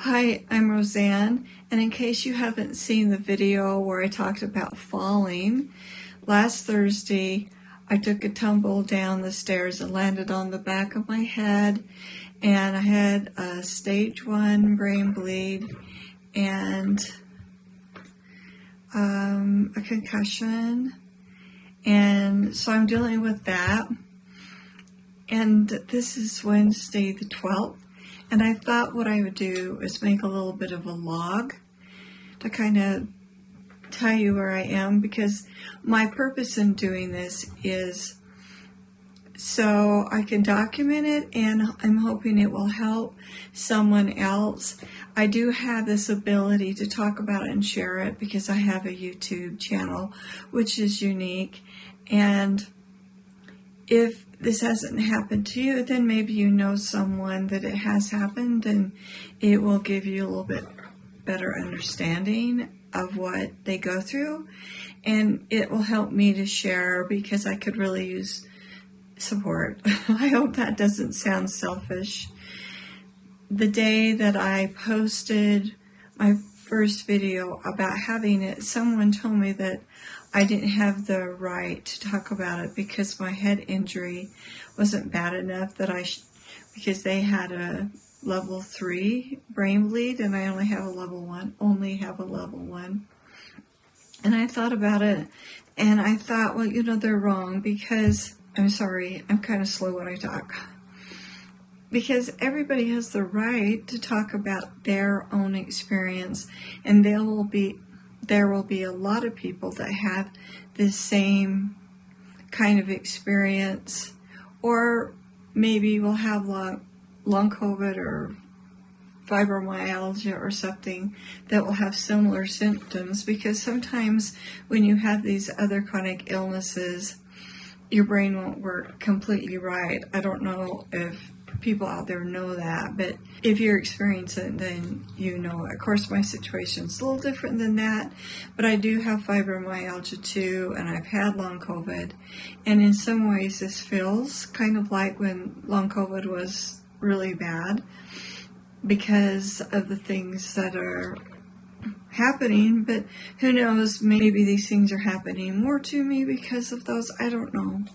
Hi, I'm Roseanne, and in case you haven't seen the video where I talked about falling, last Thursday I took a tumble down the stairs and landed on the back of my head, and I had a stage 1 brain bleed and a concussion, and so I'm dealing with that. And this is Wednesday the 12th. And I thought what I would do is make a little bit of a log to kind of tell you where I am, because my purpose in doing this is so I can document it, and I'm hoping it will help someone else. I do have this ability to talk about it and share it because I have a YouTube channel, which is unique. And if this hasn't happened to you, then maybe you know someone that it has happened, and it will give you a little bit better understanding of what they go through, and it will help me to share because I could really use support. I hope that doesn't sound selfish. The day that I posted my first video about having it, someone told me that I didn't have the right to talk about it because my head injury wasn't bad enough that because they had a level 3 brain bleed and I only have a level 1, And I thought about it, and I thought, well, they're wrong, because, I'm sorry, I'm kind of slow when I talk. Because everybody has the right to talk about their own experience, and there will be a lot of people that have the same kind of experience, or maybe will have long COVID or fibromyalgia or something that will have similar symptoms, because sometimes when you have these other chronic illnesses, your brain won't work completely right. I don't know if people out there know that, but if you're experiencing it, then you know it. Of course, my situation's a little different than that, but I do have fibromyalgia too, and I've had long COVID, and in some ways this feels kind of like when long COVID was really bad because of the things that are happening. But who knows, maybe these things are happening more to me because of those. I don't know.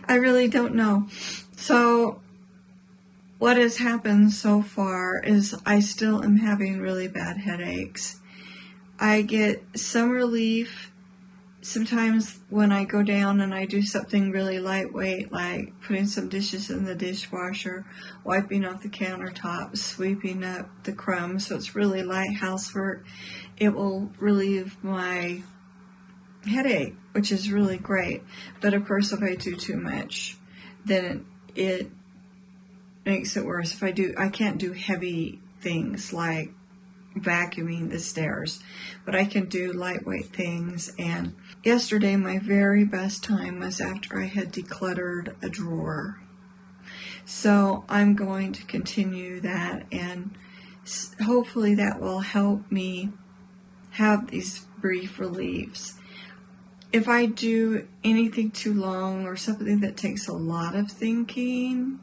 I really don't know. So what has happened so far is I still am having really bad headaches. I get some relief sometimes when I go down and I do something really lightweight, like putting some dishes in the dishwasher, wiping off the countertop, sweeping up the crumbs, so it's really light housework. It will relieve my headache, which is really great. But of course, if I do too much, then it makes it worse. I can't do heavy things like vacuuming the stairs, but I can do lightweight things. And yesterday, my very best time was after I had decluttered a drawer. So I'm going to continue that, and hopefully that will help me have these brief reliefs. If I do anything too long or something that takes a lot of thinking,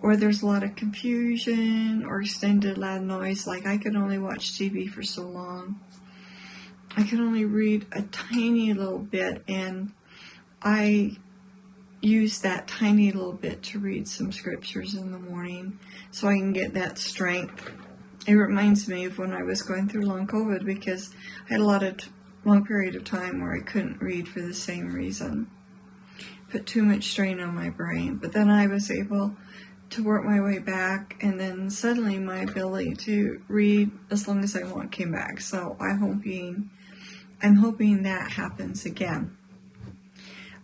or there's a lot of confusion or extended loud noise, like I can only watch TV for so long. I can only read a tiny little bit, and I use that tiny little bit to read some scriptures in the morning so I can get that strength. It reminds me of when I was going through long COVID, because I had a long period of time where I couldn't read for the same reason. Put too much strain on my brain. But then I was able to work my way back, and then suddenly my ability to read as long as I want came back. So I'm hoping that happens again.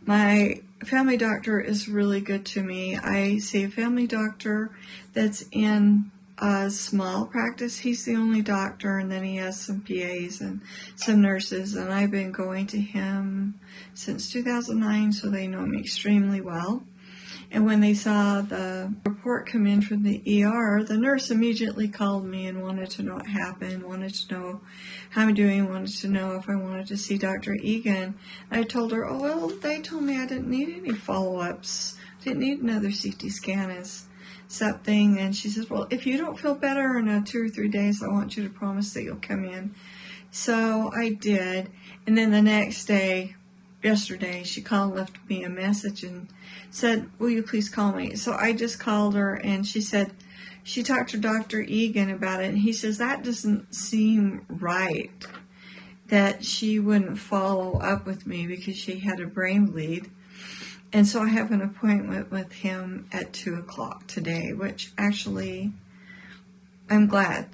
My family doctor is really good to me. I see a family doctor that's in a small practice. He's the only doctor, and then he has some PAs and some nurses, and I've been going to him since 2009, so they know me extremely well. And when they saw the report come in from the ER, the nurse immediately called me and wanted to know what happened, wanted to know how I'm doing, wanted to know if I wanted to see Dr. Egan. I told her, they told me I didn't need any follow-ups, didn't need another CT scan. something, and she says, well, if you don't feel better in 2 or 3 days, I want you to promise that you'll come in. So I did, and then the next day, yesterday, she called and left me a message and said, will you please call me? So I just called her, and she said she talked to Dr. Egan about it, and he says that doesn't seem right, that she wouldn't follow up with me because she had a brain bleed. And so I have an appointment with him at 2 o'clock today, which actually I'm glad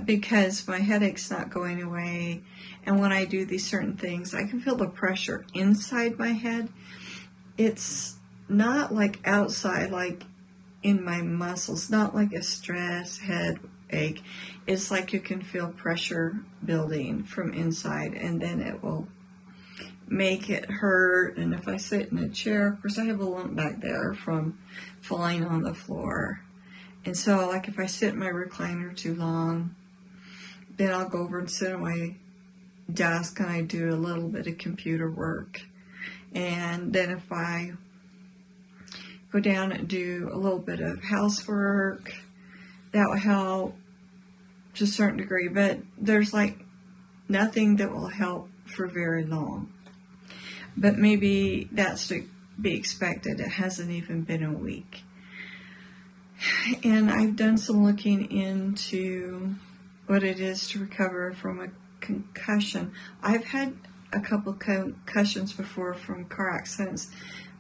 because my headache's not going away. And when I do these certain things, I can feel the pressure inside my head. It's not like outside, like in my muscles, not like a stress headache. It's like you can feel pressure building from inside, and then it will make it hurt. And if I sit in a chair, of course I have a lump back there from falling on the floor. And so like if I sit in my recliner too long, then I'll go over and sit at my desk and I do a little bit of computer work. And then if I go down and do a little bit of housework, that will help to a certain degree. But there's like nothing that will help for very long. But maybe that's to be expected. It hasn't even been a week. And I've done some looking into what it is to recover from a concussion. I've had a couple concussions before from car accidents.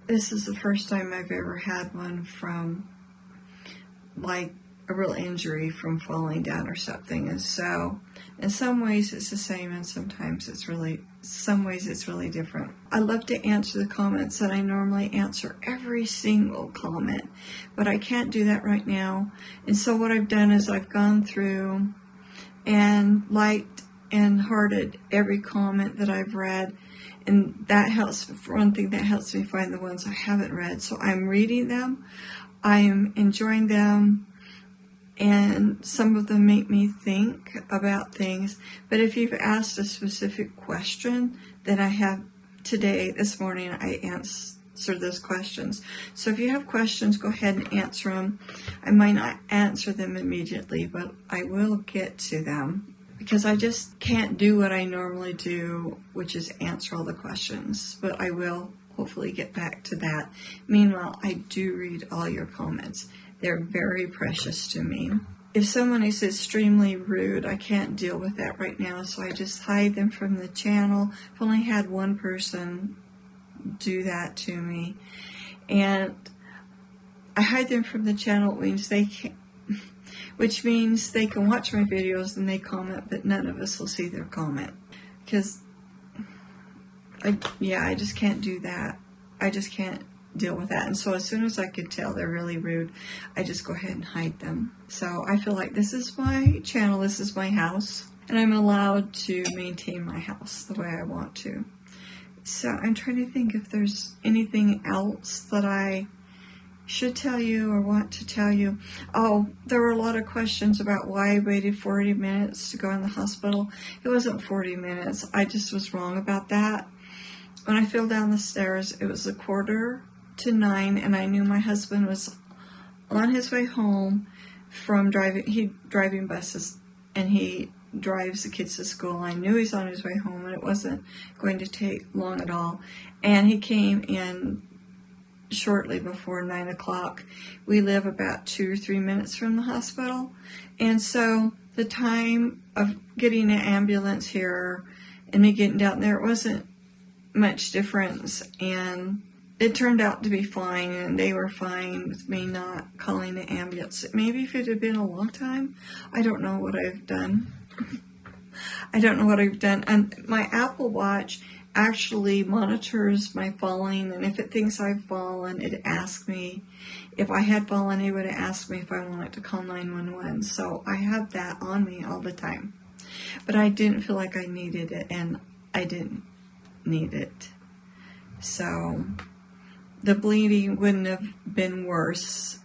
This is the first time I've ever had one from like a real injury from falling down or something. And so in some ways it's the same, and sometimes some ways it's really different. I love to answer the comments, and I normally answer every single comment, but I can't do that right now. And so what I've done is I've gone through and liked and hearted every comment that I've read, and that helps. For one thing, that helps me find the ones I haven't read. So I'm reading them, I'm enjoying them, and some of them make me think about things. But if you've asked a specific question that I have today, this morning, I answer those questions. So if you have questions, go ahead and answer them. I might not answer them immediately, but I will get to them because I just can't do what I normally do, which is answer all the questions. But I will hopefully get back to that. Meanwhile, I do read all your comments. They're very precious to me. If someone is extremely rude, I can't deal with that right now, so I just hide them from the channel. I've only had one person do that to me, and I hide them from the channel, which means they can watch my videos and they comment, but none of us will see their comment because I just can't do that. I just can't deal with that. And so as soon as I could tell they're really rude, I just go ahead and hide them. So I feel like this is my channel, this is my house, and I'm allowed to maintain my house the way I want to. So I'm trying to think if there's anything else that I should tell you or want to tell you. Oh, there were a lot of questions about why I waited 40 minutes to go in the hospital. It wasn't 40 minutes. I just was wrong about that. When I fell down the stairs, it was 8:45, and I knew my husband was on his way home from driving buses, and he drives the kids to school. I knew he's on his way home, and it wasn't going to take long at all. And he came in shortly before 9 o'clock. We live about 2 or 3 minutes from the hospital, and so the time of getting an ambulance here and me getting down there, it wasn't much difference, and it turned out to be fine, and they were fine with me not calling the ambulance. Maybe if it had been a long time, I don't know what I've done. I don't know what I've done. And my Apple Watch actually monitors my falling, and if it thinks I've fallen, it asks me if I had fallen. It would have asked me if I wanted to call 911. So I have that on me all the time, but I didn't feel like I needed it, and I didn't need it. So the bleeding wouldn't have been worse.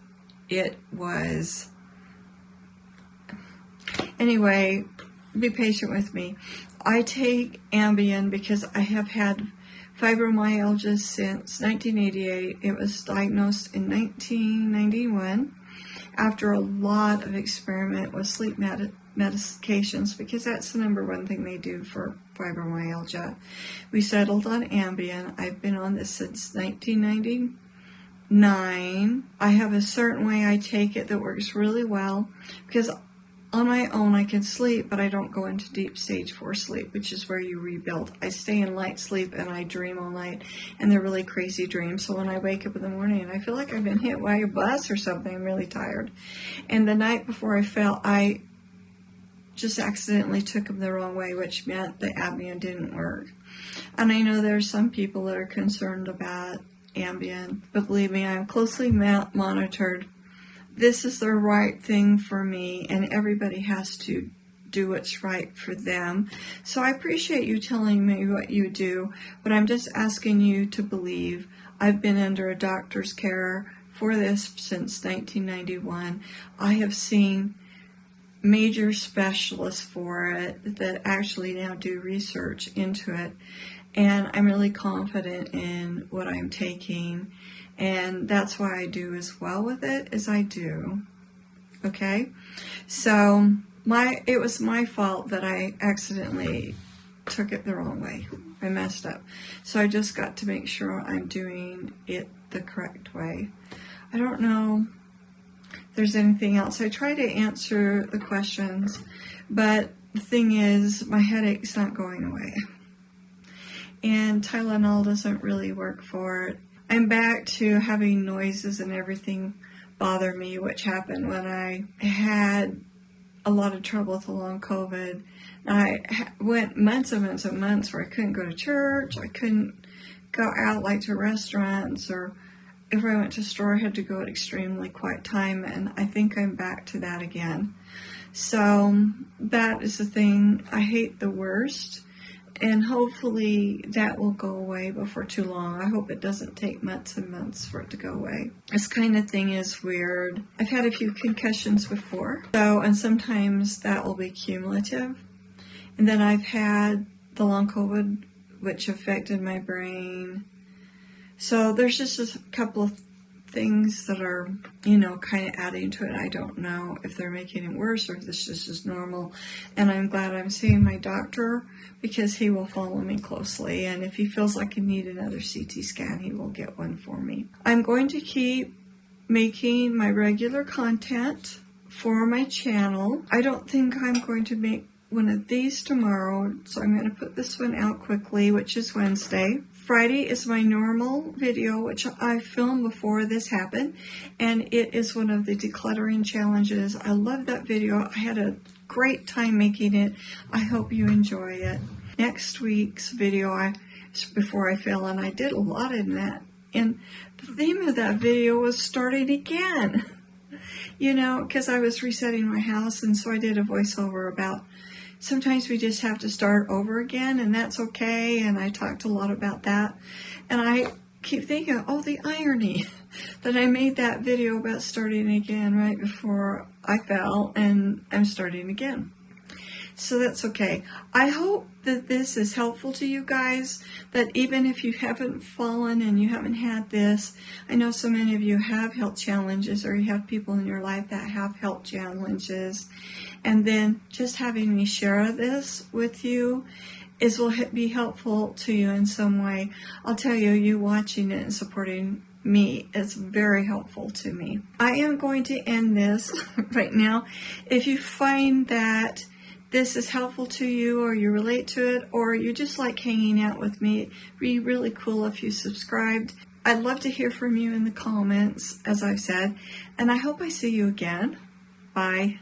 It was. Anyway, be patient with me. I take Ambien because I have had fibromyalgia since 1988. It was diagnosed in 1991, after a lot of experiment with sleep medications, because that's the number one thing they do for fibromyalgia. We settled on Ambien. I've been on this since 1999. I have a certain way I take it that works really well, because on my own I can sleep, but I don't go into deep stage 4 sleep, which is where you rebuild. I stay in light sleep and I dream all night, and they're really crazy dreams. So when I wake up in the morning and I feel like I've been hit by a bus or something, I'm really tired. And the night before I fell, I just accidentally took them the wrong way, which meant the Ambien didn't work. And I know there's some people that are concerned about Ambien, but believe me, I'm closely monitored. This is the right thing for me, and everybody has to do what's right for them. So I appreciate you telling me what you do, but I'm just asking you to believe. I've been under a doctor's care for this since 1991. I have seen major specialists for it that actually now do research into it, and I'm really confident in what I'm taking, and that's why I do as well with it as I do. Okay, so it was my fault that I accidentally took it the wrong way. I messed up, so I just got to make sure I'm doing it the correct way. I don't know if there's anything else. I try to answer the questions, but the thing is, my headache's not going away, and Tylenol doesn't really work for it. I'm back to having noises and everything bother me, which happened when I had a lot of trouble with the long COVID. I went months and months and months where I couldn't go to church, I couldn't go out like to restaurants, or if I went to a store I had to go at extremely quiet time, and I think I'm back to that again. So that is the thing I hate the worst, and hopefully that will go away before too long. I hope it doesn't take months and months for it to go away. This kind of thing is weird. I've had a few concussions before, and sometimes that will be cumulative. And then I've had the long COVID, which affected my brain. So there's just a couple of things that are, kind of adding to it. I don't know if they're making it worse or if this is just normal. And I'm glad I'm seeing my doctor, because he will follow me closely. And if he feels like I need another CT scan, he will get one for me. I'm going to keep making my regular content for my channel. I don't think I'm going to make one of these tomorrow, so I'm going to put this one out quickly, which is Wednesday. Friday is my normal video, which I filmed before this happened, and it is one of the decluttering challenges. I love that video. I had a great time making it. I hope you enjoy it. Next week's video, before I fail, and I did a lot in that, and the theme of that video was starting again. Because I was resetting my house, and so I did a voiceover about sometimes we just have to start over again, and that's okay, and I talked a lot about that. And I keep thinking, oh, the irony that I made that video about starting again right before I fell, and I'm starting again. So that's okay. I hope that this is helpful to you guys, that even if you haven't fallen and you haven't had this, I know so many of you have health challenges, or you have people in your life that have health challenges, and then just having me share this with you will be helpful to you in some way. I'll tell you, you watching it and supporting me, it's very helpful to me. I am going to end this right now. If you find that this is helpful to you, or you relate to it, or you just like hanging out with me, it'd be really cool if you subscribed. I'd love to hear from you in the comments, as I've said, and I hope I see you again. Bye.